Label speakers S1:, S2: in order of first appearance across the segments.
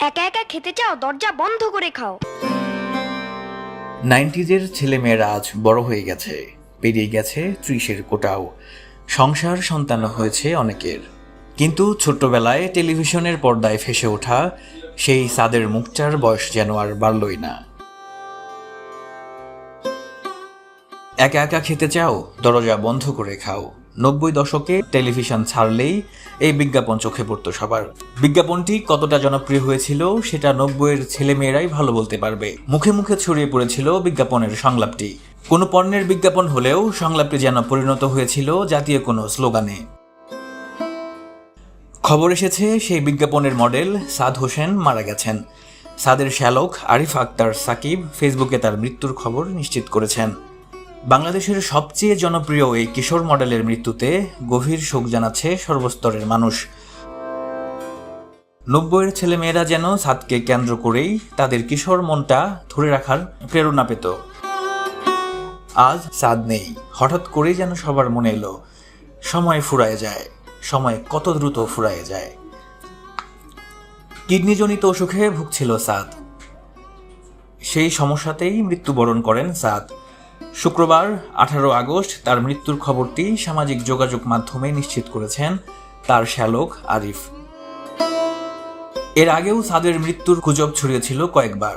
S1: একা একা খেতে চাও? দরজা বন্ধ করে খাও।
S2: 90s-এর ছেলেমেয়েরা আজ বড় হয়ে গেছে, পেরিয়ে গেছে 30-এর কোটাও। সংসার সন্তান হয়েছে অনেকের, কিন্তু ছোট্টবেলায় টেলিভিশনের পর্দায় ভেসে ওঠা সেই সাদের মুখটার বয়স যেন আর বাড়লই না। একা একা খেতে চাও? দরজা বন্ধ করে খাও। 90 দশকে টেলিভিশন ছাড়লেই এই বিজ্ঞাপন চোখে পড়ত সবার। বিজ্ঞাপনটি কতটা জনপ্রিয় হয়েছিল সেটা 90-এর ছেলেমেয়েরাই ভালো বলতে পারবে। মুখে মুখে ছড়িয়ে পড়েছিল বিজ্ঞাপনের সংলাপটি। কোনো পণ্যের বিজ্ঞাপন হলেও সংলাপটি যেন পরিণত হয়েছিল জাতীয় কোনো স্লোগানে। খবর এসেছে সেই বিজ্ঞাপনের মডেল সাদ হোসেন মারা গেছেন। সাদের শ্যালক আরিফ আক্তার সাকিব ফেসবুকে তার মৃত্যুর খবর নিশ্চিত করেছেন। বাংলাদেশের সবচেয়ে জনপ্রিয় এই কিশোর মডেলের মৃত্যুতে গভীর শোক জানাচ্ছে সর্বস্তরের মানুষ। 90-এর ছেলেমেয়েরা যেন সাদকে কেন্দ্র করেই তাদের কিশোর মনটা ধরে রাখার প্রেরণা পেত। আজ সাদ নেই, হঠাৎ করেই যেন সবার মনে এলো সময় ফুরায় যায়, সময় কত দ্রুত ফুরায় যায়। কিডনিজনিত অসুখে ভুগছিল সাদ। সেই সমস্যাতেই মৃত্যুবরণ করেন সাদ। শুক্রবার 18 আগস্ট তার মৃত্যুর খবরটি সামাজিক যোগাযোগ মাধ্যমে নিশ্চিত করেছেন তার শ্যালক আরিফ। এর আগেও সাদের মৃত্যুর গুজব ছড়িয়েছিল কয়েকবার।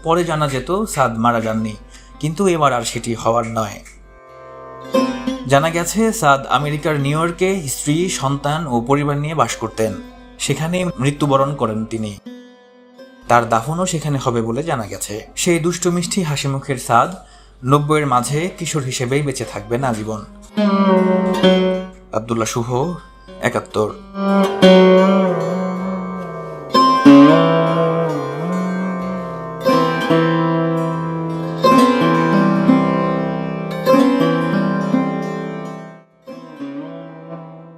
S2: পরে জানা যেত সাদ মারা যাননি, কিন্তু এবার আর সেটি হওয়ার নয়। জানা গেছে সাদ আমেরিকার নিউ ইয়র্কে স্ত্রী, সন্তান ও পরিবার নিয়ে বাস করতেন। সেখানে মৃত্যুবরণ করেন তিনি। তার দাফনও সেখানে হবে বলে জানা গেছে। সেই দুষ্টু মিষ্টি হাসি মুখের সাদ 90-এর মাঝে কিশোর হিসেবেই বেঁচে থাকবেন আজীবন। আব্দুল্লাহ শুভ, 71।